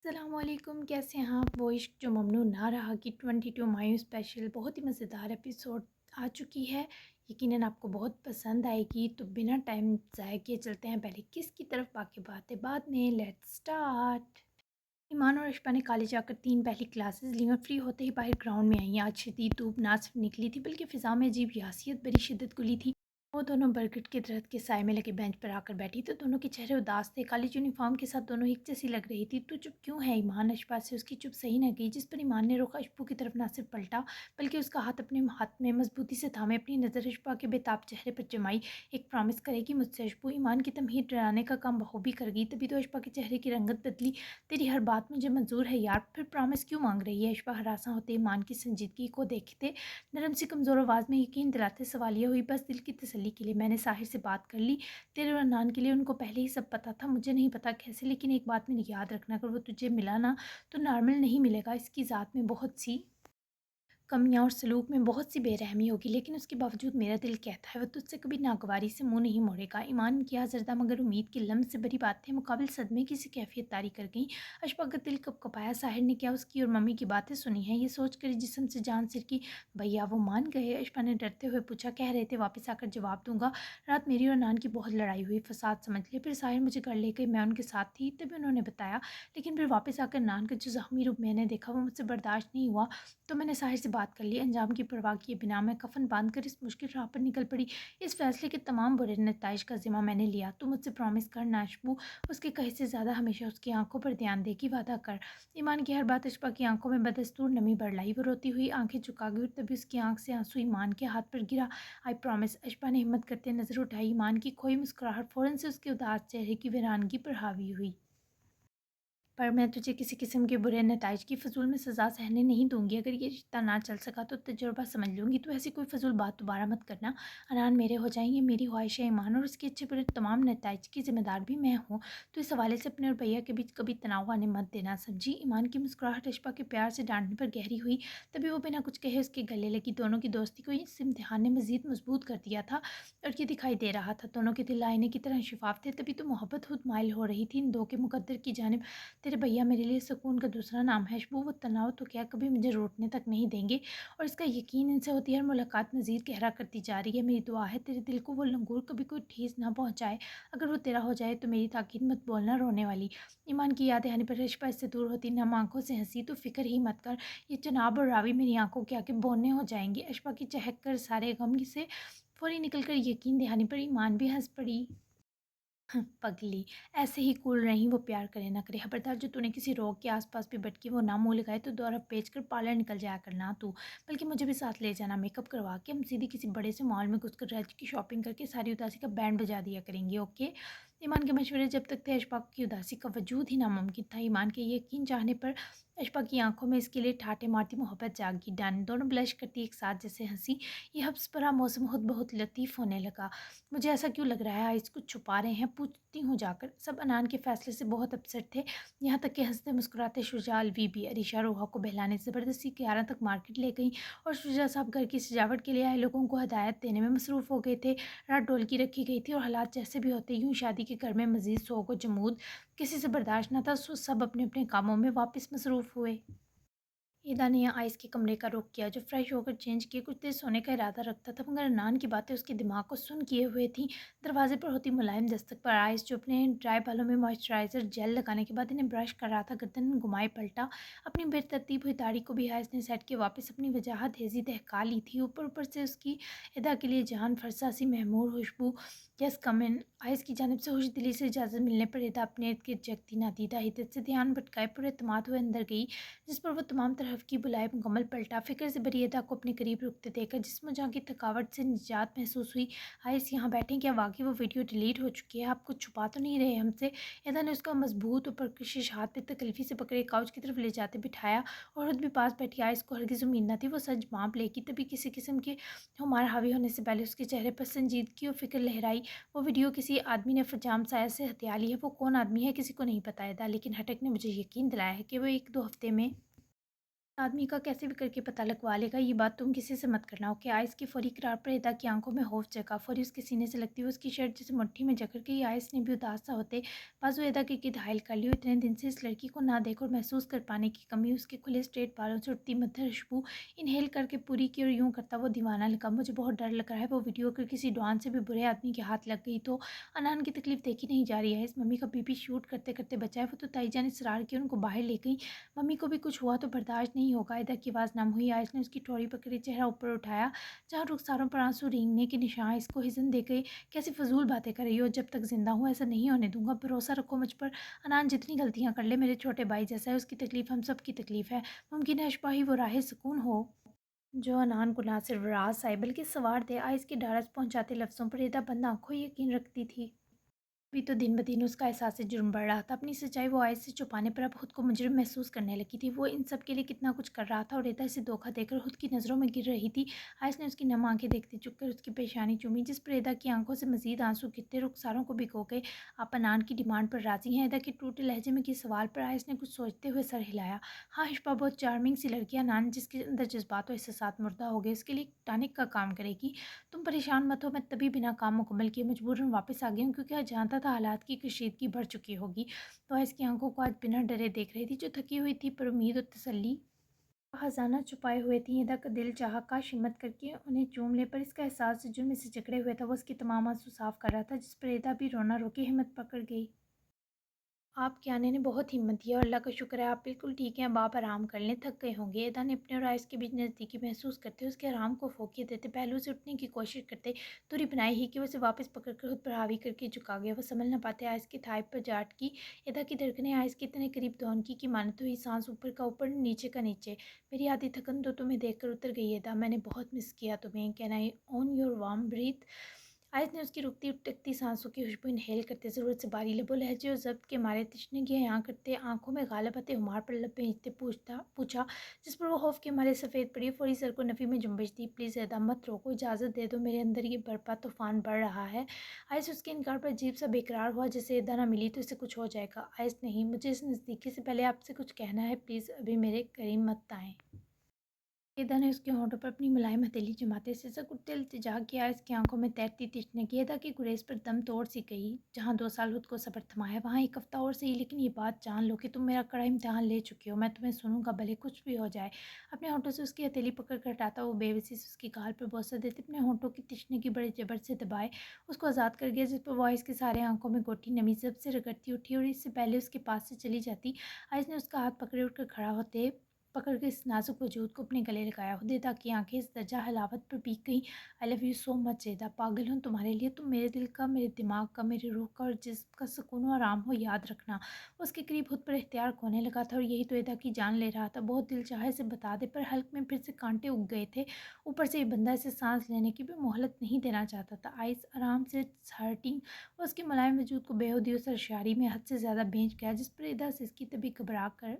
अस्सलामुअलैकुम, कैसे हैं आप। वो इश्क जो ममनू ना रहा कि 22 मायूं स्पेशल बहुत ही मज़ेदार एपिसोड आ चुकी है। यकीनन आपको बहुत पसंद आएगी। तो बिना टाइम ज़ाया किए चलते हैं पहले किस की तरफ, बाकी बातें बाद में। Let's start. ईमान और अशपा ने कॉलेज जाकर 3 पहली क्लासेस ली और फ्री होते ही बाहर ग्राउंड में आई। आज शदीद धूप ना सिर्फ निकली थी बल्कि फ़िज़ा में अजीब यासियत बड़ी शिद्दत गुली थी। वो दोनों बरगद के दरख्त के साए में लगे बेंच पर आकर बैठी तो दोनों के चेहरे उदास थे। कॉलेज यूनिफॉर्म के साथ दोनों एक जैसी लग रही थी। तो चुप क्यों है ईमान, अशपा से उसकी चुप सही न गई, जिस पर ईमान ने रुख अशपू की तरफ ना सिर्फ पलटा बल्कि उसका हाथ अपने हाथ में मजबूती से थामे अपनी नज़र अशपा के बेताब चेहरे पर जमाई। एक प्रॉमिस करेगी मुझसे अशपू। ईमान की तमहीद डराने का काम बखूबी कर गई। तभी तो अशपा के चेहरे की रंगत बदली। तेरी हर बात मुझे मंजूर है यार, फिर प्रॉमिस क्यों मांग रही है। अशफा हरासा होते ईमान की संजीदगी को देखते नरम सी कमज़ोर आवाज़ में यकीन दिलाते सवालिया हुई, बस दिल की तसल्ली के लिए मैंने साहिर से बात कर ली। तेरे और अनान के लिए उनको पहले ही सब पता था, मुझे नहीं पता कैसे, लेकिन एक बात मेरी याद रखना, अगर वो तुझे मिला ना तो नॉर्मल नहीं मिलेगा। इसकी ज़ात में बहुत सी कमियाँ और सलूक में बहुत सी बेरहमी होगी, लेकिन उसके बावजूद मेरा दिल कहता है वो तुझसे कभी नागवारी से मुंह नहीं मोड़ेगा। ईमान किया जरदा मगर उम्मीद की लम्स से बड़ी बातें मुकाबिल सदमे की सी कैफियत तारी कर गई। अशफाक का दिल कपकपाया। साहिर ने क्या उसकी और मम्मी की बातें सुनी हैं, ये सोच कर जिसम से जान सिरकी। भैया वो मान गए? अशफा ने डरते हुए पूछा। कह रहे थे वापस आकर जवाब दूंगा। रात मेरी और नान की बहुत लड़ाई हुई, फसाद समझ लिए। फिर साहिर मुझे घर ले गए, मैं उनके साथ थी तभी उन्होंने बताया। लेकिन फिर वापस आकर नान का जो जख्मी रूप मैंने देखा वो मुझसे बर्दाश्त नहीं हुआ, तो मैंने साहिर से बात कर ली। अंजाम की परवाह किए बिना मैं कफन बांधकर इस मुश्किल राह पर निकल पड़ी। इस फैसले के तमाम बुरे नतज का जिम्मा मैंने लिया। तू मुझसे प्रॉमिस कर नाशबू, उसके कहे से ज़्यादा हमेशा उसकी आंखों पर ध्यान दे की वादा कर। ईमान की हर बात अशफा की आंखों में बदस्तूर नमी बढ़ लाई। वो रोती हुई आंखें झुका गई और तभी उसकी आंख से आंसू ईमान के हाथ पर गिरा। I promise. अशफा ने हिम्मत करते नजर उठाई। ईमान की खोई मुस्कुराहट फ़ौरन से उसके उदास चेहरे की वीरानगी पर हावी हुई। पर मैं तुझे किसी किस्म के बुरे नताइज की फ़जूल में सज़ा सहने नहीं दूँगी। अगर ये रिश्ता ना चल सका तो तजुर्बा समझ लूँगी। तो ऐसी कोई फ़जूल बात दोबारा मत करना। अनान मेरे हो जाएंगे, मेरी ख्वाहिश है ईमान, और उसके अच्छे बुरे तमाम नताइज की ज़िम्मेदार भी मैं हूँ। तो इस हवाले से अपने और भैया के बीच कभी तनाव आने मत देना, समझी। ईमान की मुस्कुराहट अशफा के प्यार से डांटने पर गहरी हुई। तभी वो बिना कुछ कहे उसके गले लगी। दोनों की दोस्ती को इस इम्तिहान ने मज़ीद मजबूत कर दिया था और ये दिखाई दे रहा था। दोनों के दिल आईने की तरह शिफाफ थे। तभी तो मोहब्बत खुद माइल हो रही थी इन दो के मुकद्दर की जानिब। तेरे भैया मेरे लिए सुकून का दूसरा नाम है अशबू। वो तनाव तो क्या कभी मुझे रोटने तक नहीं देंगे, और इसका यकीन इनसे होती हर मुलाकात मज़ीद गहरा करती जा रही है। मेरी दुआ है तेरे दिल को वो लंगूर कभी कोई ठेस ना पहुँचाए। अगर वो तेरा हो जाए तो मेरी ताकीद मत बोलना रोने वाली। ईमान की यादें आने पर रिश्पा इससे दूर होती नम आंखों से हंसी। तो फिक्र ही मत कर, ये जनाब और रावी मेरी आंखों के आगे बोने हो जाएंगे। अशफा की चहक कर सारे गम से फौरी निकल कर यकीन दहानी पर ईमान भी हंस पड़ी। पगली, ऐसे ही कूल रही, वो प्यार करे ना करे, खबरदार जो तूने किसी रोग के आसपास भी भटकी वो ना मुँह लगाए तो दौरा पेच कर पार्लर निकल जाया करना तू। बल्कि मुझे भी साथ ले जाना, मेकअप करवा के हम सीधे किसी बड़े से मॉल में घुसकर रज की शॉपिंग करके सारी उदासी का बैंड बजा दिया करेंगे, ओके। ईमान के मशवरे जब तक थे अशफाक की उदासी का वजूद ही नामुमकिन था। ईमान के यकीन चाहने पर अशफा की आंखों में इसके लिए ठाटे मारती मोहब्बत जागी। डन। दोनों ब्लश करती एक साथ जैसे हंसी। ये हब्स भरा मौसम खुद बहुत लतीफ़ होने लगा। मुझे ऐसा क्यों लग रहा है आइस कुछ छुपा रहे हैं, पूछती हूँ जाकर। सब अनान के फैसले से बहुत अपसेट थे, यहाँ तक कि हंसते मुस्कुराते शुजा अलवी भी। अरीशा रोहा को बहलाने ज़बरदस्ती 11 तक मार्केट ले गई और शुजा साहब घर की सजावट के लिए आए लोगों को हदायत देने में मसरूफ़ हो गए थे। रात ढोलकी रखी गई थी और हालात जैसे भी होते यूँ शादी के घर में मज़ीद सोग व जमूद किसी से बर्दाश्त न था। सो सब अपने अपने कामों में वापस मसरूफ़ हुए। ईदा ने आइस के कमरे का रुख किया, जो फ्रेश होकर चेंज किए कुछ देर सोने का इरादा रखता था, मगर नान की बातें उसके दिमाग को सुन किए हुए थी। दरवाजे पर होती मुलायम दस्तक पर आइस, जो अपने ड्राई बालों में मॉइस्चराइज़र जेल लगाने के बाद इन्हें ब्रश कर रहा था, गर्दन घुमाए पलटा। अपनी बेतरतीब हुई दाढ़ी को भी आइस ने सेट के वापस अपनी वजाहत हेजी दहका ली थी। ऊपर ऊपर से उसकी ईदा के लिए जान फरसा सी महमूर खुशबू। यस कम इन। आइस की जानिब से खुश दिली से इजाज़त मिलने पर ईदा अपने इर्द गिर्द जगती नादीदा हिदत से ध्यान भटकाए पूरे एतमाद हुए अंदर गई, जिस पर वो तमाम तरफ की बुलाए मुकम्मल पलटा। फ़िक्र से भरी अदा को अपने करीब रुकते देखकर जिस्म जहाँ की थकावट से निजात महसूस हुई। आइस यहाँ बैठें, क्या वाकई वो वीडियो डिलीट हो चुकी है? आप कुछ छुपा तो नहीं रहे हमसे? अदा ने उसका मजबूत और परकशिश हाथ पे तकलीफ़ी से पकड़े काउच की तरफ ले जाते बिठाया, और खुद भी पास बैठी। आइस को हरगिज़ उम्मीद न थी वो सच भांप लेगी। तभी किसी किस्म के हमार हावी होने से पहले उसके चेहरे पर संजीदगी और फिक्र लहराई। वो वीडियो किसी आदमी ने फजाम साया से हत्या ली है। वो कौन आदमी है किसी को नहीं पता था, लेकिन हटक ने मुझे यकीन दिलाया है कि वो 1-2 हफ्ते में आदमी का कैसे भी करके पता लगवा लेगा, ये बात तुम किसी से मत करना, ओके। आयस की फौरी करार पर एदा की आंखों में खौफ जगा। फौरी उसके सीने से लगती हुई उसकी शर्ट जैसे मुट्ठी में जकड़ गई। आयस ने भी उदास सा होते बाजू एदा की घायल कर ली। इतने दिन से इस लड़की को ना देख और महसूस कर पाने की कमी, उसके खुले स्ट्रेट बालों से उठती मध्य खुशबू इनहेल करके पूरी की और यूं करता वो दीवाना लगा। मुझे बहुत डर लग रहा है, वो वीडियो अगर किसी डॉन से भी बुरे आदमी के हाथ लग गई तो। अनान की तकलीफ देखी नहीं जा रही है, इस मम्मी का बीपी शूट करते करते बचाए। वो तो ताईजान इसरार की उनको बाहर ले गई। मम्मी को भी कुछ हुआ तो बर्दाश्त नहीं होगा। इधर की आवाज़ नम हुई। आयस ने उसकी ठोड़ी पकड़ी, चेहरा ऊपर उठाया जहाँ रुखसारों पर आंसू रेंगने के निशान। इसको हिजन दे गई, कैसी फजूल बातें कर रही हो, जब तक जिंदा हूँ ऐसा नहीं होने दूंगा। भरोसा रखो मुझ पर। अनान जितनी गलतियाँ कर ले मेरे छोटे भाई जैसा है, उसकी तकलीफ़ हम सब की तकलीफ़ है। मुमकिन है अशबा ही वो राह सुकून हो जो अनान को ना सिर्फ रास आए बल्कि सवार दे। आयस की ढारस पहुंचाते लफ्ज़ों पर एदा बंद आंखों यकीन रखती थी। अभी तो दिन ब दिन उसका एहसास जुर्म बढ़ रहा था। अपनी सच्चाई वो आयत से छुपाने पर अब खुद को मुजरिम महसूस करने लगी थी। वो इन सब के लिए कितना कुछ कर रहा था और रेता इसे धोखा देकर खुद की नज़रों में गिर रही थी। आयस ने उसकी नम आंखें देखते चुप कर उसकी पेशानी चूमी, जिस पर एदा की आंखों से मजीद आंसू गिरते रुखसारों को भिगो गए। आप अनान की डिमांड पर राजी हैं? एदा के टूटे लहजे में किस सवाल पर आयस ने कुछ सोचते हुए सर हिलाया। हाँ, हिशपा बहुत चार्मिंग सी लड़की है। अनान जिसके अंदर जज्बात और एहसास मुर्दा हो गए, उसके लिए टानिक का काम करेगी। तुम परेशान मत हो, मैं तभी बिना काम मुकम्मल किए मजबूरन वापस आ गई हूँ, क्योंकि आज जानता था हालात की कशीदगी बढ़ चुकी होगी। तो इसकी आंखों को आज बिना डरे देख रही थी, जो थकी हुई थी पर उम्मीद और तसल्ली का खजाना छुपाए हुए थी। इदा का दिल चाहा काश हिम्मत करके उन्हें चूम ले, पर इसका एहसास जुर्म से जकड़े हुए था। वो उसकी तमाम आंसू साफ कर रहा था, जिस पर एदा भी रोना रोके हिम्मत पकड़ गई। आपके आने ने बहुत हिम्मत दी और अल्लाह का शुक्र है आप बिल्कुल ठीक हैं। अब आप आराम कर लें, थक गए होंगे। एदा ने अपने और आयस के बीच नज़दीकी महसूस करते उसके आराम को फोकियत देते पहलू से उठने की कोशिश करते दूरी बनाई ही कि उसे वापस पकड़ कर खुद पर हावी करके झुका गया। वो संभल न पाते आयस की थाई पर जाट की। एदा की धड़कनें आयस के इतने करीब दौनकी की मानते हुई सांस ऊपर का ऊपर नीचे का नीचे। मेरी आधी थकन तो तुम्हें देख कर उतर गई एदा, मैंने बहुत मिस किया तुम्हें। Can I on your warm breath? Ayat ने उसकी रुकती टिकती सांसों की खुशबू इनहेल करते ज़रूरत से बारी लबो लहजे और जब्त के मारे तशनगी यहाँ करते आंखों में गालब आते हुमार पर लब भेजते पूछा, जिस पर वो खौफ के मारे सफ़ेद पड़ी। फौरी सर को नफ़ी में जुम्बिश दी। प्लीज़ ज़्यादा मत रोको, इजाज़त दे दो, मेरे अंदर ये बर्पा तूफ़ान बढ़ रहा है। आयस उसके इनकार पर अजीब सा बेकरार हुआ, जैसे इदा ना मिली तो इसे कुछ हो जाएगा। आयस नहीं, मुझे इस नज़दीकी से पहले आपसे कुछ कहना है, प्लीज़ अभी मेरे करीब मत आएँ। एदा ने उसके होंठों पर अपनी मुलायम हथेली जमाते सिसक उठते इल्तिजा किया। इसकी आंखों में तैरती तशनगी एदा की गुरेज पर दम तोड़ सी गई। जहाँ 2 साल खुद को सब्र थमाया, वहाँ एक हफ्ता और सही, लेकिन ये बात जान लो कि तुम मेरा कड़ा इम्तिहान ले चुके हो। मैं तुम्हें सुनूंगा, भले कुछ भी हो जाए। अपने होंठों से उसकी हथेली पकड़ कर हटाता वो बेबसी से उसकी गाल पर बोसा देते अपने होंठों की तशनगी बड़े जबर से दबाए उसको आज़ाद कर गया, जिस पर वॉइस के सारे आंखों में गोटी नमी जब से रगड़ती उठी और इससे पहले उसके पास से चली जाती। आयस ने उसका हाथ पकड़े उठकर खड़ा होते पकड़ के इस नाजुक वजूद को अपने गले लगाया। हुदैदा की आंखें इस दर्जा हलावत पर भीग गई। आई लव यू सो मच जेदा, पागल हूँ तुम्हारे लिए। तुम मेरे दिल का, मेरे दिमाग का, मेरी रूह का और जिस्म का सुकून और आराम हो, याद रखना। उसके करीब खुद पर इख्तियार खोने लगा था और यही तो एदा की जान ले रहा था। बहुत दिल चाहे से बता दे, पर हल्क में फिर से कांटे उग गए थे। ऊपर से ये बंदा इसे सांस लेने की भी मोहलत नहीं देना चाहता था। आइस आराम से हर्टिंग उसके मुलायम वजूद को बेहूदी और सरशारी में हद से ज़्यादा भेज गया, जिस पर एदा से इसकी तभी घबरा कर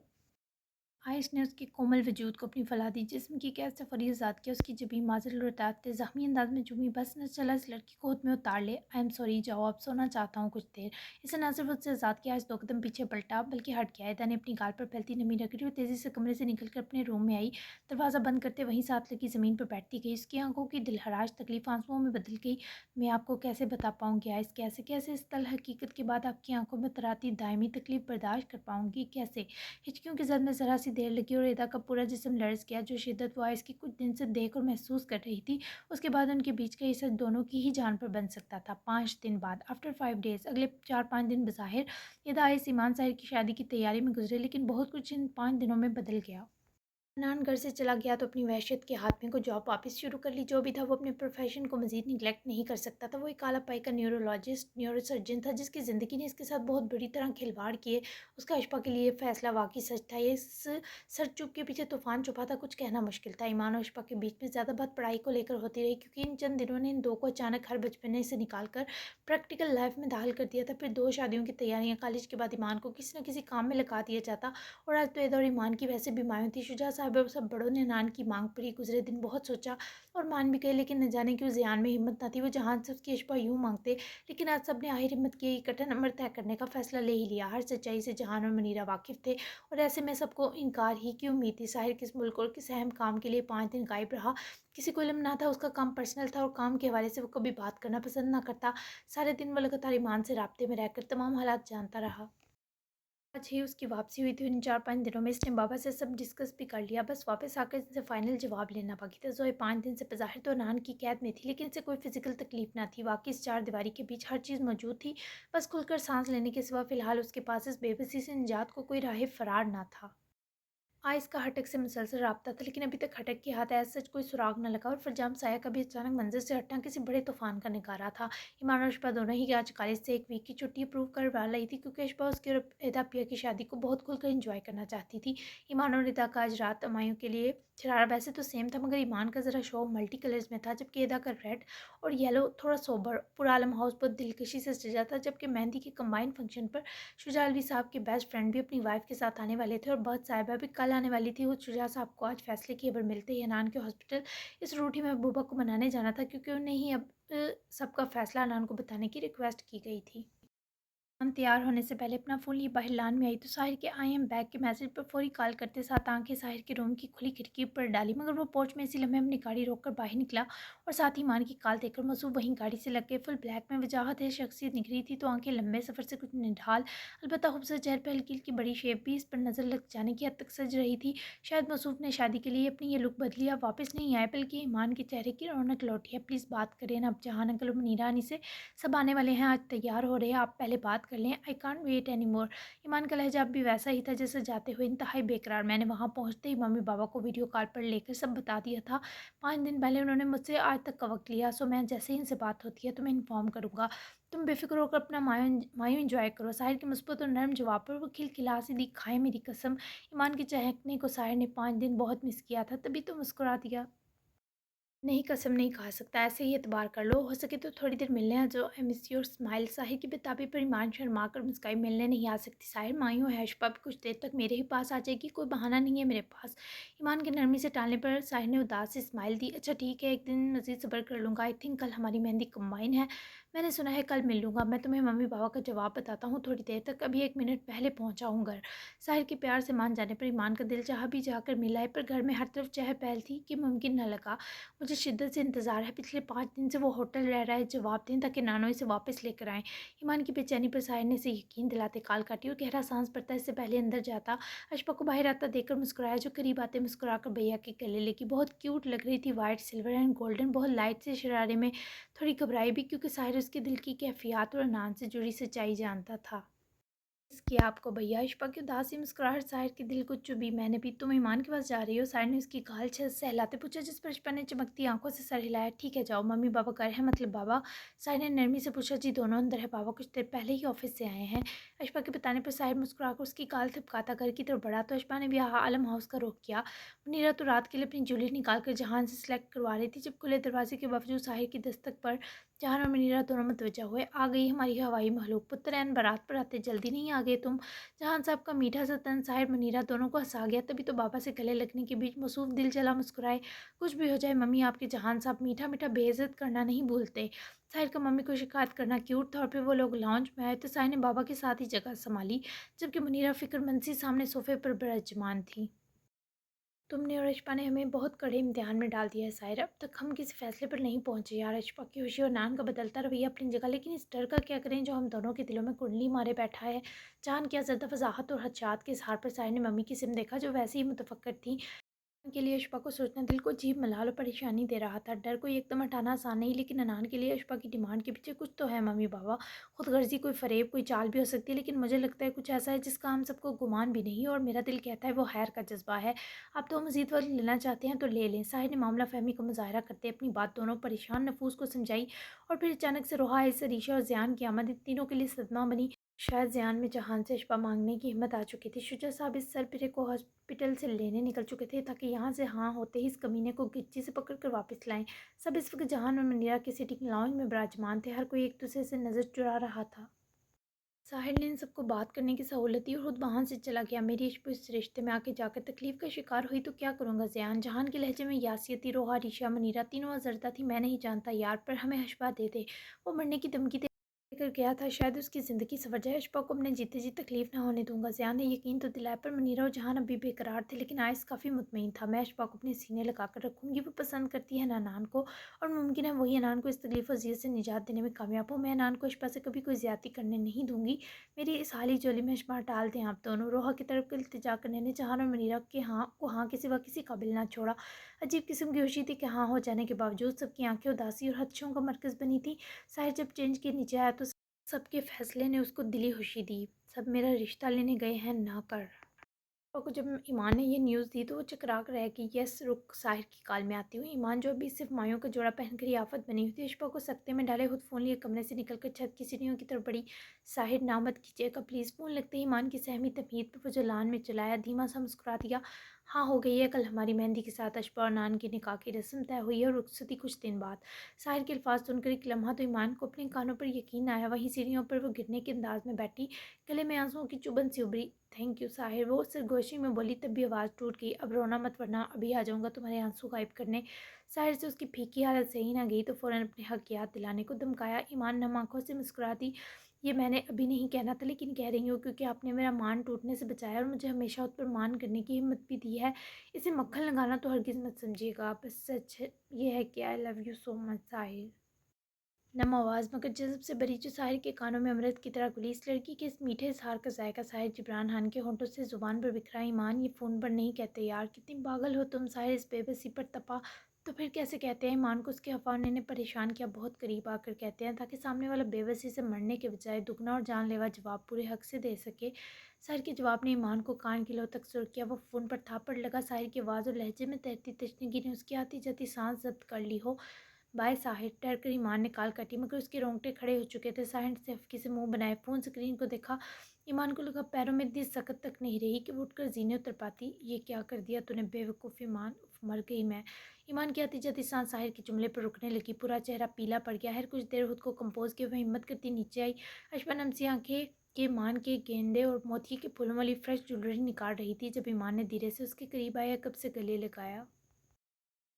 आयश ने उसके कोमल वजूद को अपनी फैला दी। जिस्म की कैद से फरीज़ाद किया, उसकी जबी माजल लौटाते ज़ख्मी अंदाज में चूमी। बस न चला, इस लड़की को खुद में उतार ले। आई एम सॉरी, जाओ, अब सोना चाहता हूँ कुछ देर। इसे न सिर्फ उससे आज़ाद किया, आज 2 कदम पीछे पलटा बल्कि हट गया। एदा ने अपनी गाल पर फैलती नमी रगड़ी और तेज़ी से कमरे से निकल कर अपने रूम में आई। दरवाज़ा बंद करते वहीं साथ लगी ज़मीन पर बैठती गई। उसकी आंखों की दिलहराज तकलीफ आंसुओं में बदल गई। मैं आपको कैसे बता पाऊँगी आयस, कैसे कैसे इस तल हकीकत के बाद आपकी आंखों में तराती दायमी तकलीफ बर्दाश्त कर पाऊँगी, कैसे? हिचकियों की जद में ज़रा सी देर लगी और एदा का पूरा जिस्म लर्ज़ गया। जो शिद्दत वो आयस की कुछ दिन से देख और महसूस कर रही थी, उसके बाद उनके बीच का ये सच दोनों की ही जान पर बन सकता था। 5 दिन बाद, आफ्टर 5 डेज़, अगले 4-5 दिन बज़ाहिर एदा आयस ईमान ज़ाहिर की शादी की तैयारी में गुजरे, लेकिन बहुत कुछ इन 5 दिनों में बदल गया। अदनान घर से चला गया तो अपनी वहशत के हाथ में को जॉब वापस शुरू कर ली। जो भी था वो अपने प्रोफेशन को मज़ीद निगलेक्ट नहीं कर सकता था। वो एक काला पाई का न्यूरोसर्जन था, जिसकी ज़िंदगी ने इसके साथ बहुत बुरी तरह खिलवाड़ किए। उसका अशफा के लिए फ़ैसला वाकई सच था। ये इस सर चुप के पीछे तूफ़ान छुपा था, कुछ कहना मुश्किल था। ईमान और अशफा के बीच में ज़्यादा बात पढ़ाई को लेकर होती रही, क्योंकि इन चंद दिनों ने इन दो को अचानक हर बचपने से निकाल कर प्रैक्टिकल लाइफ में दाखिल कर दिया था। फिर 2 शादियों की तैयारियाँ, कॉलेज के बाद ईमान को किसी न किसी काम में लगा दिया जाता। और आज तो एदा और ईमान की वैसे भी मायूं थी। शुजा साहिबा सब बड़ों ने नान की मांग पर ही गुजरे दिन बहुत सोचा और मान भी गए, लेकिन न जाने क्यों ज़ियान में हिम्मत न थी। वो जहान से उसकी अशबा यूँ मांगते, लेकिन आज सब ने आहिर हिम्मत की कठिन अमर तय करने का फैसला ले ही लिया। हर सच्चाई से जहान और मनीरा वाकिफ़ थे और ऐसे में सबको इनकार ही की उम्मीद थी। साहिर किस मुल्क और किस अहम काम के लिए 5 दिन गायब रहा, किसी को इल्म ना था। उसका काम पर्सनल था और काम के हवाले से वो कभी बात करना पसंद ना करता। सारे दिन वो लगातार ईमान से राब्ते में रहकर तमाम हालात जानता रहा। आज ही उसकी वापसी हुई थी। इन 4-5 दिनों में इसने बाबा से सब डिस्कस भी कर लिया, बस वापस आकर इनसे फाइनल जवाब लेना बाकी था। ज़ोए 5 दिन से बज़ाहिर तो नान की कैद में थी, लेकिन इसे कोई फिजिकल तकलीफ ना थी। वाकई इस चार दीवारी के बीच हर चीज़ मौजूद थी, बस खुलकर सांस लेने के सिवा फ़िलहाल उसके पास इस बेबसी से निजात को कोई राह फ़रार ना था। आइस का हटक से मुसलसल राब्ता था, लेकिन अभी तक हटक के हाथ ऐसा सच कोई सुराग न लगा और फरजाम साया का भी अचानक मंजिल से हटना किसी बड़े तूफान का नगारा था। ईमान और अशबा दोनों ही आज कॉलेज से एक वीक की छुट्टी अप्रूव करवा लाई थी, क्योंकि अशबा उसके और एदा पिया की शादी को बहुत खुलकर इंजॉय करना चाहती थी। ईमान और एदा का आज रात अमायों के लिए शरारा वैसे तो सेम था, मगर ईमान का ज़रा शो मल्टी कलर्स में था, जबकि एदा का रेड और येलो थोड़ा सोबर। पूरा आलम हाउस बहुत दिलकशी से सजा था, जबकि मेहंदी के कंबाइंड फंक्शन पर शुजा अलवी साहब के बेस्ट फ्रेंड भी अपनी वाइफ के साथ आने वाले थे और बहुत साहिबा भी कल आने वाली थी। वो शुजा साहब को आज फैसले की खबर मिलते ही अनान के हॉस्पिटल इस रूठी में महबूबा को मनाने जाना था, क्योंकि उन्हें ही अब सबका फैसला अनान को बताने की रिक्वेस्ट की गई थी। तैयार होने से पहले अपना फ़ोन लिए बाहर लान में आई तो साहिर के आई एम बैक के मैसेज पर फौरी कॉल करते साथ आंखें साहिर के रूम की खुली खिड़की पर डाली, मगर वो पोर्च में इसी लम्हे अपनी गाड़ी रोककर बाहर निकला और साथ ही ईमान की कॉल देखकर मसूब वहीं गाड़ी से लग के फुल ब्लैक में वजाहत है शख्सियत निखरी थी, तो आंखें लंबे सफ़र से कुछ निढाल अलबत्ता खूबसूरत चेहरे पर हल्की हल्की बड़ी शेप भी इस पर नज़र लग जाने की हद तक सज रही थी। शायद मसूब ने शादी के लिए अपनी ये लुक बदली, अब वापस नहीं आए, बल्कि ईमान के चेहरे की रौनक लौटी है। प्लीज़ बात करें ना अब जहान अंकल और मुनीरा आनी से, सब आने वाले हैं, आज तैयार हो रहे हैं, आप पहले बात कर लें, I can't wait any more. ईमान का लहजा अब भी वैसा ही था जैसे जाते हुए इंतहाई बेकरार। मैंने वहाँ पहुँचते ही मम्मी पापा को वीडियो कॉल पर लेकर सब बता दिया था। 5 दिन पहले उन्होंने मुझसे आज तक का वक्त लिया, सो मैं जैसे ही इनसे बात होती है तो मैं इन्फॉर्म करूँगा। तुम बेफिक्र होकर अपना मायूं इंजॉय करो। साहिर के मुस्बत और नरम जवाब पर वो खिलखिला सी दी, खाए मेरी कसम। ईमान के चहकने को साहिर ने 5 दिन बहुत मिस किया था, तभी तो मुस्कुरा दिया। नहीं, कसम नहीं खा सकता, ऐसे ही एतबार कर लो, हो सके तो थोड़ी देर मिलने आ जाओ। I miss your smile. Sahir की बेताबी पर ईमान शर्मा कर मुस्काई। मिलने नहीं आ सकती साहिर, मायूं है अशबा भी कुछ देर तक मेरे ही पास आ जाएगी, कोई बहाना नहीं है मेरे पास। ईमान के नरमी से टालने पर साहिर ने उदास से स्माइल दी। अच्छा ठीक है, एक दिन मज़ीद सब्र कर लूँगा। आई थिंक कल हमारी मेहंदी कंबाइन है, मैंने सुना है, कल मिल लूँगा। मैं तुम्हें मम्मी पापा का जवाब बताता हूँ थोड़ी देर तक, अभी 1 मिनट पहले पहुँचा हूँ घर। साहिर के प्यार से मान जाने पर ईमान का दिल चाह भी जाकर मिला है, पर घर में हर तरफ चहल पहल थी कि मुमकिन न लगा। मुझे शिद्दत से इंतज़ार है, पिछले 5 दिन से वो होटल रह रहा है, जवाब दें ताकि नानो इसे वापस लेकर आएँ। ईमान की बेचैनी पर साहिर ने इसे यकीन दिलाते कॉल काटी और गहरा सांस भरता इससे पहले अंदर जाता अशफा को बाहर आता देखकर मुस्कुराया, जो करीब आते मुस्कुराकर भैया के गले लगी। बहुत क्यूट लग रही थी, वाइट सिल्वर एंड गोल्डन। बहुत लाइट से शरारे में थोड़ी घबराई भी, क्योंकि साहिर उसके दिल की कैफियत और अनान से जुड़ी सच्चाई जानता था। इसकी आपको भैया, इशपा की उदासी मुस्कुराहट साहिर के दिल को चुभी। मैंने भी, तुम ईमान के पास जा रही हो? साहिर ने उसकी गाल सहलाते पूछा, जिस पर इशपा ने चमकती आंखों से सर हिलाया। ठीक है जाओ, मम्मी पापा घर है, मतलब बाबा? साहिर ने नरमी से पूछा। जी दोनों अंदर है, बाबा कुछ देर पहले ही ऑफिस से आए हैं। इशपा के बताने पर साहिर मुस्कुराकर उसकी गाल थपकाता घर की तरफ बढ़ा, तो इशपा ने भी आलम हाउस का रुख किया। मुनीरा तो रात के लिए अपनी ज्वेलरी निकाल कर जहान से सिलेक्ट करवा रही थी, जब खुले दरवाजे के बावजूद साहिर की दस्तक पर जहान और मुनीरा दोनों मतवजा हुए। आ गई हमारी हवाई महलूक, पुत्र एन बारात पर आते जल्दी नहीं आ गए तुम? जहान साहब का मीठा सा तन साहिर मुनीरा दोनों को हंसा गया, तभी तो बाबा से गले लगने के बीच मसूफ दिल जला मुस्कुराए। कुछ भी हो जाए मम्मी, आपके जहान साहब मीठा मीठा बेइज्जत करना नहीं भूलते। साहिर का मम्मी को शिकायत करना क्यूट था, और फिर वो लोग लॉन्च में आए तो साहिर ने बाबा के साथ ही जगह संभाली, जबकि मुनीरा फिक्रमंद सी सामने सोफे पर बिराजमान थी। तुमने और अशपा ने हमें बहुत कड़े इम्तिहान में डाल दिया है साहिर, अब तक हम किसी फैसले पर नहीं पहुंचे यार। अशपा की खुशी और नान का बदलता रवैया अपनी जगह, लेकिन इस डर का क्या करें जो हम दोनों के दिलों में कुंडली मारे बैठा है। जान क्या ज़्यादा वजाहत और हदशात के इजहार पर साहिर ने मम्मी की सिम देखा, जो वैसे ही मुतफक्कर थी। के लिए अशफा को सोचना दिल को अजीब मलाल और परेशानी दे रहा था। डर को एकदम हटाना आसान नहीं, लेकिन अनान के लिए अशफा की डिमांड के पीछे कुछ तो है मम्मी पापा। खुदगर्जी, कोई फ़रेब, कोई चाल भी हो सकती है, लेकिन मुझे लगता है कुछ ऐसा है जिसका हम सबको गुमान भी नहीं, और मेरा दिल कहता है वो खैर का जज्बा है। आप तो मज़ीद वक्त लेना चाहते हैं तो ले लें। साहिर ने मामला फहमी का मुजाहरा करते अपनी बात दोनों परेशान नफूस को समझाई, और फिर अचानक से रोहा, सरीशा और ज़ियान की आमद इन तीनों के लिए सदमा बनी। शायद ज़ियान में जहान से अशफा मांगने की हिम्मत आ चुकी थी। शुजा साहब इस सरपिरे को हॉस्पिटल से लेने निकल चुके थे, ताकि यहाँ से हाँ होते ही इस कमीने को गिच्ची से पकड़ कर वापस लाएं। सब इस वक्त जहान और मुनीरा के सिटिंग लाउंज में विराजमान थे, हर कोई एक दूसरे से नज़र चुरा रहा था। साहिल ने इन सबको बात करने की सहूलत दी और खुद वहाँ से चला गया। मेरी इश्क इस रिश्ते में आके जाकर तकलीफ़ का शिकार हुई तो क्या करूँगा ज़ियान। जहान के लहजे में यासियती रोहा रिशा मनीरा तीनों अजरता थी। मैं नहीं जानता यार, पर हमें हशबा दे दे। वो मरने की धमकी देकर गया था, शायद उसकी ज़िंदगी सवर जाए। हशबा को अपने जीते जी तकलीफ़ ना होने दूंगा। ज़ियान ने यकीन तो दिलाया, पर मनीरा और जहान अभी बेकरार थे, लेकिन आयस काफ़ी मुतमईन था। मैं हशबा को अपने सीने लगा कर रखूँगी। वो पसंद करती है अनान को, और मुमकिन है वही अनान को इस तकलीफ़ और ज़ियत से निजात देने में कामयाब हो। मैं अनान को हशबा से कभी कोई ज़्यादती करने नहीं दूँगी। मेरी इस हाली जोली में हशबा टाल दें आप दोनों। रोहा की तरफ इल्तिजा करने ने जहान और मनीरा के हाँ के सिवा किसी काबिल ना छोड़ा। अजीब किस्म की खुशी थी कि हाँ हो जाने के बावजूद सबकी आंखें उदासी और हदशों का मरकज़ बनी थी। साहिर जब चेंज के नीचे आया तो सबके फैसले ने उसको दिली खुशी दी। सब मेरा रिश्ता लेने गए हैं ना कर। को जब ईमान ने ये न्यूज़ दी तो वो चकरा कर रह गई। यस, रुक साहिर की कॉल में आती हूँ। ईमान जो अभी सिर्फ मायों का जोड़ा पहनकर ही आफत बनी हुई थी, इशफा को सकते में डाले खुद फ़ोन लिए कमरे से निकलकर छत की सीढ़ियों की तरफ बढ़ी। साहिर, ना मत कीजिएगा प्लीज़। फ़ोन लगते ही ईमान की सहमी तमहीद पर वो जो लान में चलाया, धीमा सा मुस्कुरा दिया। हाँ, हो गई है। कल हमारी मेहंदी के साथ अशबा और नान की निकाह की रस्म तय हुई है और रुखसती कुछ दिन बाद। साहिर के अल्फाज सुनकर एक लम्हा तो ईमान को अपने कानों पर यकीन आया। वहीं सीढ़ियों पर वो गिरने के अंदाज में बैठी, गले में आंसुओं की चुभन सी उभरी। थैंक यू साहिर, वो सरगोशी में बोली, तब भी आवाज़ टूट गई। अब रोना मत, वरना अभी आ जाऊँगा तुम्हारे आंसू गायब करने। साहिर से उसकी फीकी हालत सही ना गई तो फ़ौरन अपने हक याद दिलाने को धमकाया। ईमान नम आँखों से मुस्कुरा दी। ये मैंने अभी नहीं कहना था, लेकिन कह रही हूँ क्योंकि आपने मेरा मान टूटने से बचाया और मुझे हमेशा उस पर मान करने की हिम्मत भी दी है। इसे मक्खन लगाना तो हरगिज़ मत समझिएगा। बस सच ये है कि I love you so much Sahir. नम आवाज़ मगर जज़्ब से भरी जो साहिर के कानों में अमृत की तरह घुली। इस लड़की के इस मीठे इज़हार का ज़ायका साहिर जिब्रान खान के होंठों से ज़ुबान पर बिखरा। ईमान, ये फ़ोन पर नहीं कहते यार, कितनी पागल हो तुम। साहिर इस बेबसी पर तपा। तो फिर कैसे कहते हैं? ईमान को उसके अफवाने ने परेशान किया। बहुत करीब आकर कहते हैं, ताकि सामने वाला बेबसी से मरने के बजाय दुगना और जानलेवा जवाब पूरे हक से दे सके। साहिर के जवाब ने ईमान को कान किलो तक सुर किया। वो फ़ोन पर थापड़ लगा। साहिर की आवाज़ और लहजे में तैरती तशनगी ने उसकी आती जाती सांस जब्त कर ली हो। बाय साहिर, डर कर ईमान ने कॉल काटी, मगर उसके रोंगटे खड़े हो चुके थे। साहिर से हल्की से मुंह बनाए फ़ोन स्क्रीन को देखा। ईमान को लगा पैरों में इतनी सकत तक नहीं रही कि वो उठकर जीने उतर पाती। ये क्या कर दिया तूने बेवकूफ़ ईमान, उफ, मर गई मैं। ईमान की आती जाती सांस साहिर के जुमले पर रुकने लगी। पूरा चेहरा पीला पड़ गया। हर कुछ देर खुद को कंपोज किए वह हिम्मत करती नीचे आई। अशबा नमसी आंखें के ईमान के गेंदे और मोती के फूलों वाली फ्रेश ज्वेलरी निकाल रही थी। जब ईमान ने धीरे से उसके करीब आया, कब से गले लगाया।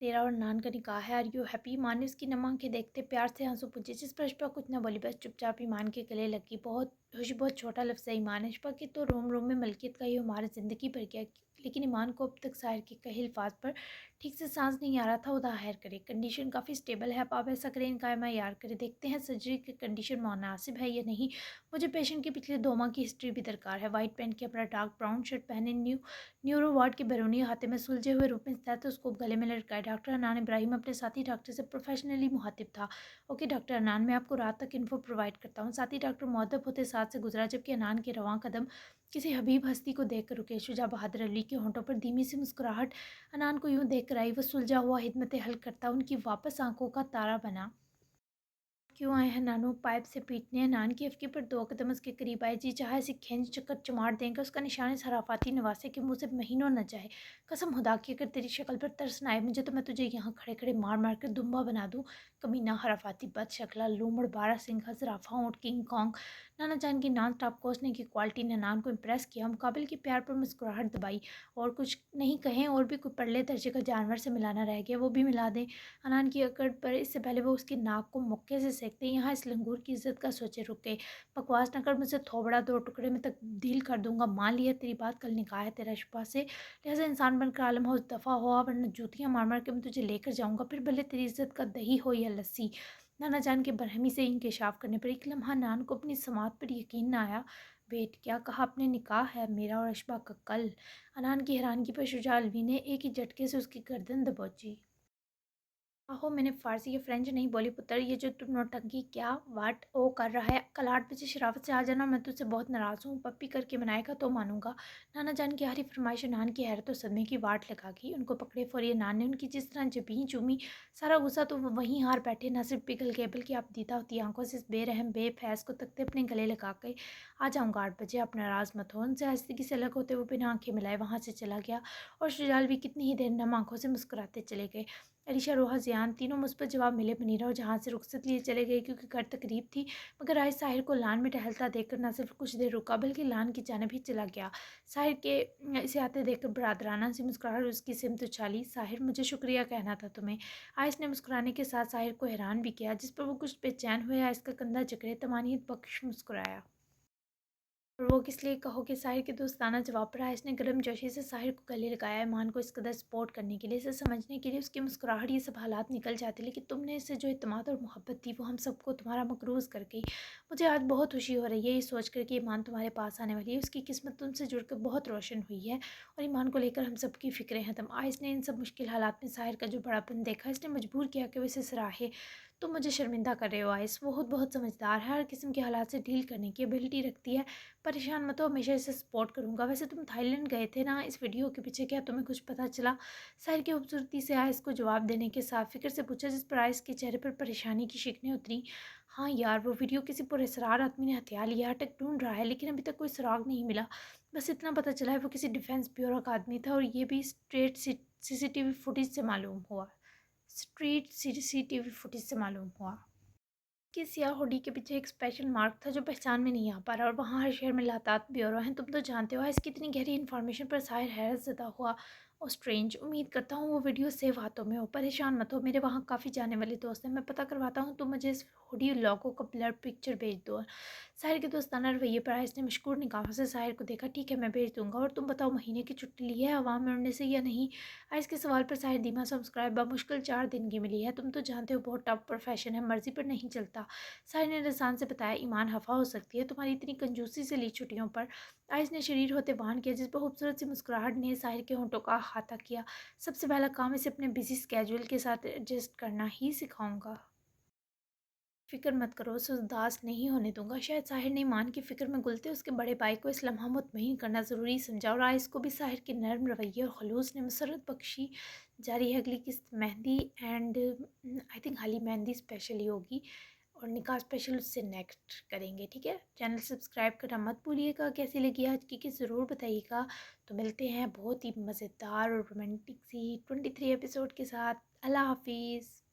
तेरा और नान का निकाह है, आर यू हैप्पी? ईमान ने उसकी नम आंखें देखते प्यार से आंसू पूछे, जिस पर अशफा कुछ न बोली, बस चुपचाप ईमान के गले लगी। बहुत छोटा लफ्ज़ है ईमान। अशफा के तो रोम रोम में मलकियत का ये हमारी ज़िंदगी भर गया, लेकिन ईमान को अब तक साहिर के कहे अल्फाज पर ठीक से सांस नहीं आ रहा था। खुदा खैर करे, कंडीशन काफ़ी स्टेबल है। अब आप ऐसा करें, इनका एमआईआर करें, देखते हैं सर्जरी की कंडीशन मुनासिब है या नहीं। मुझे पेशेंट की पिछले 2 माह की हिस्ट्री भी दरकार है। वाइट पेंट के अपना डार्क ब्राउन शर्ट पहने, न्यूरो वार्ड के बैरूनी अहाते में सुलझे हुए रूप में स्टेथोस्कोप गले में लटकाए डॉक्टर अनान इब्राहिम अपने साथी डॉक्टर से प्रोफेशनली मुखातिब था। ओके डॉक्टर अनान, मैं आपको रात तक इन्फो प्रोवाइड करता हूँ। साथी डॉक्टर मुअद्दब होते साथ से गुजरा, जबकि अनान के रवां कदम किसी हबीब हस्ती को देख कर रुके। शुजा बहादुर अली के होंठों पर धीमी सी मुस्कुराहट अनान को यूं देख कर आई। वो सुलझा हुआ हिदमत हल करता उनकी वापस आंखों का तारा बना। क्यों आए हैं नानू? पाइप से पीटने। नान की अफकी पर 2 कदम उसके करीब आए। जी चाहे इसे खींच चक्कर चमाट देंगे। उसका निशान इस हराफाती नवासे के मुंह से महीनों न जाए। कसम खुदा की, अगर तेरी शक्ल पर तरस न आए मुझे, तो मैं तुझे यहाँ खड़े खड़े मार मार कर दुम्बा बना दूँ। कमीना, हराफाती, बद शक्ला, लूमड़, बारह सिंघा, ज़राफ़ा, ऊँट, किंग कॉन्ग। नाना जान की नॉन स्टॉप कोसने की क्वालिटी ने नान को इम्प्रेस किया। मुकाबिल के प्यार पर मुस्कुराहट दबाई। और कुछ नहीं कहें, और भी कोई परले दर्जे का जानवर से मिलाना रह गया, वो भी मिला दें। अनान की अकड़ पर इससे पहले वो उसकी नाक को मुक्के से सेकते, यहाँ इस लंगूर की इज्जत का सोचे रुक गए। बकवास न कर, मुझसे थोबड़ा 2 टुकड़े में तब्दील कर दूंगा। मान लिया तेरी बात, कल निकाह है तेरा अशफा से, लिहाजा इंसान बनकर आलम हो दफ़ा हो, वरना जूतियाँ मार मार के मैं तुझे लेकर जाऊँगा, फिर भले तेरी इज्जत का दही हो या लस्सी। नाना जान के बरहमी से इंकशाफ करने पर एक लम्हा नान को अपनी समात पर यकीन न आया। वेट, क्या कहा आपने? निकाह है मेरा और अशफा का कल? अनान की हैरानगी पर शुजा अलवी ने एक ही झटके से उसकी गर्दन दबोची। आहो, मैंने फ़ारसी या फ़्रेंच नहीं बोली पुत्र। ये जो तुम नौटंकी क्या वाट ओ कर रहा है, कल 8 बजे शराफत से आ जाना। मैं तुझसे बहुत नाराज़ हूँ। पप्पी करके मनाएगा तो मानूंगा। नाना जान की हरी फरमाइश नान की हैरत और सदमे की वाट लगा गई। उनको पकड़े फौरी नान ने उनकी जिस तरह जबीं चूमी, सारा गुस्सा तो वो वहीं हार बैठे। न सिर्फ पिघल गए, बल्कि आप दीदा होती आंखों से इस बेरहम बेफैस को तकते अपने गले लगा के, आ जाऊँगा 8 बजे, आप नाराज़ मत हो। उनसे आहिस्तगी से अलग होते वो बिना आंखें मिलाए वहाँ से चला गया। और शुजाल भी कितनी ही देर नम आंखों से मुस्कुराते चले गए। अलीशा, रोहा, ज़ियान तीनों मुस्बत जवाब मिले। मुनीरा और जहाँ से रुखसत लिए चले गए क्योंकि घर तकरीब थी, मगर आज साहिर को लान में टहलता देखकर न सिर्फ कुछ देर रुका बल्कि लान की जानिब ही चला गया। साहिर के इसे आते देखकर बरादराना सी मुस्कुराहट उसकी सिमत उछाली। साहिर, मुझे शुक्रिया कहना था तुम्हें। आयस ने मुस्कुराने के साथ साहिर को हैरान भी किया, जिस पर वो कुछ बेचैन हुए आयस का कंधा जकड़े तमानीत बख्श मुस्कुराया। और वो किस लिए कहोगे? साहिर के दोस्ताना जवाब पर आयस ने गर्मजोशी से साहिर को गले लगाया। ईमान को इस कदर सपोर्ट करने के लिए, इसे समझने के लिए उसकी मुस्कुराहट ये सब हालात निकल जाते, लेकिन तुमने इससे जो इत्मीनान और मोहब्बत दी वो हम सबको तुम्हारा मकरूज़ कर गई। मुझे आज बहुत खुशी हो रही है ये सोच कर कि ईमान तुम्हारे पास आने वाली है। उसकी किस्मत तुमसे जुड़कर बहुत रोशन हुई है और ईमान को लेकर हम सबकी फ़िक्रें हैं तम। आयस ने इन सब मुश्किल हालात में साहिर का जो बड़ापन देखा, इसने मजबूर किया कि वो इसे सराहे। तुम मुझे शर्मिंदा कर रहे हो आयस, वो बहुत समझदार है, हर किस्म के हालात से डील करने की एबिलिटी रखती है। परेशान मत हो, हमेशा इसे सपोर्ट करूँगा। वैसे तुम थाईलैंड गए थे ना, इस वीडियो के पीछे क्या तुम्हें कुछ पता चला? साहिर की खूबसूरती से आयस को जवाब देने के साथ फ़िक्र से पूछा, जिस पर आयस के चेहरे पर परेशानी की शिकनें उतरी। हाँ यार, वो वीडियो किसी पुरअसरार आदमी ने हथिया लिया है, अटक ढूंढ रहा है, लेकिन अभी तक कोई सुराग नहीं मिला। बस इतना पता चला है वो किसी डिफेंस ब्यूरो का आदमी था, और ये भी सीसीटीवी फुटेज से मालूम हुआ। स्ट्रीट सीसीटीवी फुटेज से मालूम हुआ कि सियाह हुडी के पीछे एक स्पेशल मार्क था जो पहचान में नहीं आ पा रहा, और वहाँ हर शहर में लातात ब्यूरो हैं। तुम तो जानते हो इसकी इतनी गहरी इन्फॉर्मेशन पर साहिर हैरत ज़दा हुआ। और स्ट्रेंज, उम्मीद करता हूँ वो वीडियो सेव हाथों में हो। परेशान मत हो, मेरे वहाँ काफ़ी जाने वाले दोस्त हैं, मैं पता करवाता हूँ। तुम मुझे इस हुडी लोगो का ब्लर पिक्चर भेज दो। साहिर के दोस्ताना रवैये पर आयस ने मशकूर निगाहों से साहिर को देखा। ठीक है, मैं भेज दूँगा। और तुम बताओ, महीने की छुट्टी ली है हवा में उड़ने से या नहीं? आयस के सवाल पर साहिर धीमा सा मुस्कुराया। बमुश्किल 4 दिन की मिली है, तुम तो जानते हो बहुत टफ प्रोफेशन है, मर्जी पर नहीं चलता। साहिर ने रसान से बताया। ईमान, हफ़ा हो सकती है तुम्हारी इतनी कंजूसी से ली छुट्टियों पर। आयस ने शरीर होते बहान किया, जिस पर खूबसूरत सी मुस्कुराहट ने साहिर के होंठों का अहाता किया। सबसे पहला काम इसे अपने बिजी स्केड्यूल के साथ एडजस्ट करना ही सिखाऊंगा। फ़िक्र मत करो, उसे उदास नहीं होने दूंगा। शायद साहिर ने ईमान की फ़िक्र में घुलते उसके बड़े भाई को इस लम्हा मुतमईन करना ज़रूरी समझा, और आयस को भी साहिर के नर्म रवैये और खलूस ने मसरत बख्शी। जारी है अगली किस्त मेहंदी, एंड आई थिंक हाली मेहंदी स्पेशल ही होगी, और निकाह स्पेशल उससे नेक्स्ट करेंगे। ठीक है, चैनल सब्सक्राइब करना मत भूलिएगा। कैसी लगी आज की ज़रूर बताइएगा। तो मिलते हैं बहुत ही मज़ेदार और रोमांटिक सी 23 एपिसोड के साथ। अल्लाह हाफिज़।